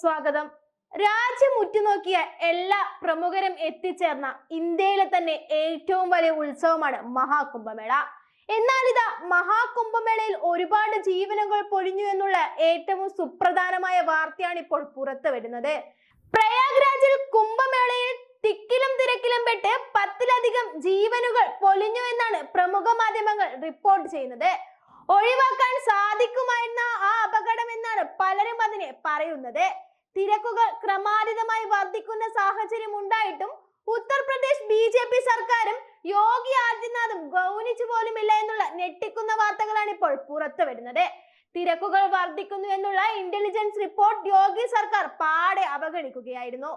സ്വാഗതം. രാജ്യം ഉറ്റുനോക്കിയ എല്ലാ പ്രമുഖരും എത്തിച്ചേർന്ന ഇന്ത്യയിലെ തന്നെ ഏറ്റവും വലിയ ഉത്സവമാണ് മഹാകുംഭമേള. എന്നാൽ ഇതാ മഹാകുംഭമേളയിൽ ഒരുപാട് ജീവനുകൾ പൊലിഞ്ഞു എന്നുള്ള ഏറ്റവും സുപ്രധാനമായ വാർത്തയാണ് ഇപ്പോൾ പുറത്തു വരുന്നത്. പ്രയാഗ്രാജിൽ കുംഭമേളയിൽ തിക്കിലും തിരക്കിലും പെട്ട് 10ലധികം ജീവനുകൾ പൊലിഞ്ഞു എന്നാണ് പ്രമുഖ മാധ്യമങ്ങൾ റിപ്പോർട്ട് ചെയ്യുന്നത്. ഒഴിവാക്കാൻ സാധിക്കുമായിരുന്ന ആ അപകടം എന്നാണ് പലരും അതിനെ പറയുന്നത്. തിരക്കുകൾ ക്രമാതീതമായി വർദ്ധിക്കുന്ന സാഹചര്യം ഉണ്ടായിട്ടും ഉത്തർപ്രദേശ് BJP സർക്കാരും യോഗി ആദിത്യനാഥും ഗൗനിച്ചു പോലുമില്ല എന്നുള്ള ഞെട്ടിക്കുന്ന വാർത്തകളാണ് ഇപ്പോൾ പുറത്തു വരുന്നത്. തിരക്കുകൾ വർദ്ധിക്കുന്നു എന്നുള്ള ഇന്റലിജൻസ് റിപ്പോർട്ട് യോഗി സർക്കാർ പാടെ അവഗണിക്കുകയായിരുന്നു.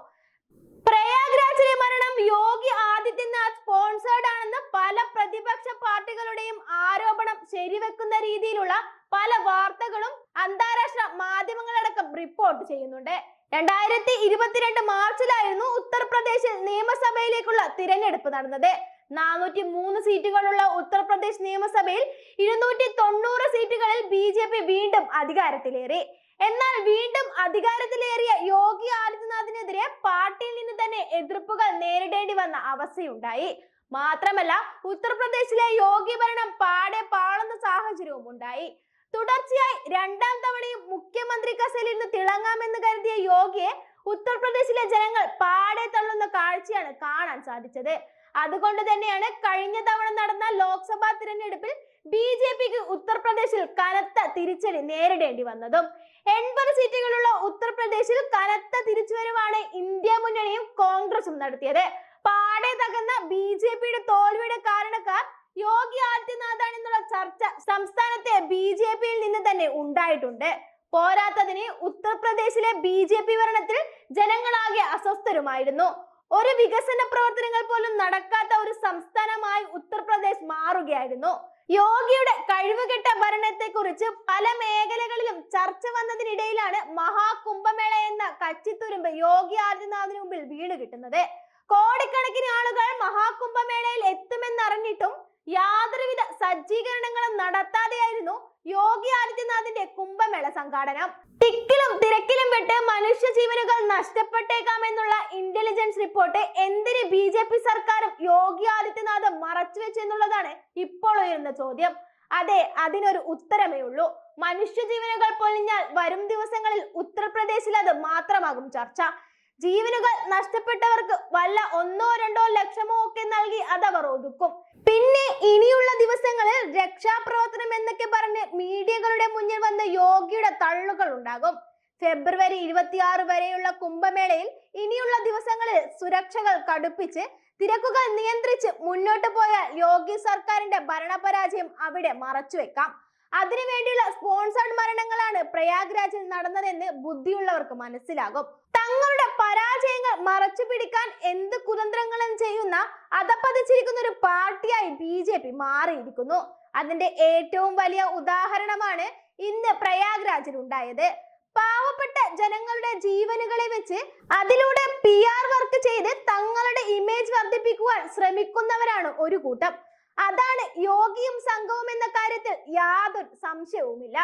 പ്രയാഗ്രാജിലെ മരണം യോഗി ആദിത്യനാഥ് സ്പോൺസേർഡ് ആണെന്ന് പല പ്രതിപക്ഷ പാർട്ടികളുടെയും ആരോപണം ശരിവെക്കുന്ന രീതിയിലുള്ള പല വാർത്തകളും അന്താരാഷ്ട്ര മാധ്യമങ്ങളടക്കം റിപ്പോർട്ട് ചെയ്യുന്നുണ്ട്. 2022 മാർച്ചിലായിരുന്നു ഉത്തർപ്രദേശിൽ നിയമസഭയിലേക്കുള്ള തിരഞ്ഞെടുപ്പ് നടന്നത്. 403 സീറ്റുകളുള്ള ഉത്തർപ്രദേശ് നിയമസഭയിൽ 290 സീറ്റുകളിൽ BJP വീണ്ടും അധികാരത്തിലേറി. എന്നാൽ വീണ്ടും അധികാരത്തിലേറിയ യോഗി ആദിത്യനാഥിനെതിരെ പാർട്ടിയിൽ നിന്ന് തന്നെ എതിർപ്പുകൾ നേരിടേണ്ടി വന്ന അവസ്ഥയുണ്ടായി. മാത്രമല്ല ഉത്തർപ്രദേശിലെ യോഗി ഭരണം പാടെ പാളുന്ന സാഹചര്യവും ഉണ്ടായി. തുടർച്ചയായി 2ാം തവണയും മുഖ്യമന്ത്രി കസേരയിൽ നിന്ന് തിളങ്ങാമെന്ന് കരുതിയ യോഗിയെ ഉത്തർപ്രദേശിലെ ജനങ്ങൾ പാടെ തള്ളുന്ന കാഴ്ചയാണ് കാണാൻ സാധിച്ചത്. അതുകൊണ്ട് തന്നെയാണ് കഴിഞ്ഞ തവണ നടന്ന ലോക്സഭാ തിരഞ്ഞെടുപ്പിൽ BJPക്ക് ഉത്തർപ്രദേശിൽ കനത്ത തിരിച്ചടി നേരിടേണ്ടി വന്നതും. 80 സീറ്റുകളുള്ള ഉത്തർപ്രദേശിൽ കനത്ത തിരിച്ചുവരവാണ് ഇന്ത്യ മുന്നണിയും കോൺഗ്രസും നടത്തിയത്. പാടെ തകർന്ന BJPയുടെ തോൽവിയുടെ കാരണക്കാർ യോഗി ആദിത്യനാഥാണെന്നുള്ള ചർച്ച സംസ്ഥാനത്തെ BJPയിൽ നിന്ന് തന്നെ ഉണ്ടായിട്ടുണ്ട്. പോരാത്തതിന് ഉത്തർപ്രദേശിലെ BJP ഭരണത്തിൽ ജനങ്ങളാകെ അസ്വസ്ഥരുമായിരുന്നു. ഒരു വികസന പ്രവർത്തനങ്ങൾ പോലും നടക്കാത്ത ഒരു സംസ്ഥാനമായി ഉത്തർപ്രദേശ് മാറുകയായിരുന്നു. യോഗിയുടെ കഴിവുകെട്ട ഭരണത്തെ കുറിച്ച് പല മേഖലകളിലും ചർച്ച വന്നതിനിടയിലാണ് മഹാകുംഭമേള എന്ന കച്ചിത്തുരുമ്പ് യോഗി ആദിത്യനാഥിന് മുമ്പിൽ വീണ് കിട്ടുന്നത്. കോടിക്കണക്കിന് ആളുകൾ മഹാകുംഭമേളയിൽ എത്തുമെന്നറിഞ്ഞിട്ടും യാതൊരുവിധ സജ്ജീകരണങ്ങളും നടത്താതെയായിരുന്നു യോഗി ആദിത്യനാഥിന്റെ കുംഭമേള സംഘാടനം. തിക്കിലും തിരക്കിലും പെട്ട് മനുഷ്യ ജീവനുകൾ നഷ്ടപ്പെട്ടേക്കാമെന്നുള്ള ഇന്റലിജൻസ് റിപ്പോർട്ട് എന്തിന് BJP സർക്കാരും യോഗി ആദിത്യനാഥും മറച്ചുവെച്ചു എന്നുള്ളതാണ് ഇപ്പോൾ ഉയരുന്ന ചോദ്യം. അതെ, അതിനൊരു ഉത്തരമേ ഉള്ളൂ. മനുഷ്യ ജീവനുകൾ പൊലിഞ്ഞാൽ വരും ദിവസങ്ങളിൽ ഉത്തർപ്രദേശിൽ അത് മാത്രമാകും ചർച്ച. ജീവനുകൾ നഷ്ടപ്പെട്ടവർക്ക് വല്ല 1-2 ലക്ഷമോ ഒക്കെ നൽകി അതവർ ഒതുക്കും. പിന്നെ ഇനിയുള്ള ദിവസങ്ങളിൽ രക്ഷാപ്രവർത്തനം എന്നൊക്കെ പറഞ്ഞ് മീഡിയകളുടെ മുന്നിൽ വന്ന് യോഗിയുടെ തള്ളുകൾ ഉണ്ടാകും. ഫെബ്രുവരി 26 വരെയുള്ള കുംഭമേളയിൽ ഇനിയുള്ള ദിവസങ്ങളിൽ സുരക്ഷകൾ കടുപ്പിച്ച് തിരക്കുകൾ നിയന്ത്രിച്ച് മുന്നോട്ട് പോയാൽ യോഗി സർക്കാരിന്റെ ഭരണപരാജയം അവിടെ മറച്ചുവെക്കാം. അതിനുവേണ്ടിയുള്ള സ്പോൺസേർഡ് മരണങ്ങളാണ് പ്രയാഗ്രാജിൽ നടന്നതെന്ന് ബുദ്ധിയുള്ളവർക്ക് മനസ്സിലാകും. തങ്ങളുടെ പരാജയങ്ങൾ മറച്ചു പിടിക്കാൻ എന്ത് കുതന്ത്രങ്ങളും ചെയ്യുന്ന അധപ്പതിച്ചിരിക്കുന്ന ഒരു പാർട്ടിയായി BJP മാറിയിരിക്കുന്നു. അതിന്റെ ഏറ്റവും വലിയ ഉദാഹരണമാണ് ഇന്ന് പ്രയാഗ്രാജിൽ ഉണ്ടായത്. പാവപ്പെട്ട ജനങ്ങളുടെ ജീവനുകളെ വെച്ച് അതിലൂടെ PR വർക്ക് ചെയ്ത് തങ്ങളുടെ ഇമേജ് വർദ്ധിപ്പിക്കുവാൻ ശ്രമിക്കുന്നവരാണ് ഒരു കൂട്ടം. അതാണ് യോഗിയും സംഘവും എന്ന കാര്യത്തിൽ യാതൊരു സംശയവുമില്ല.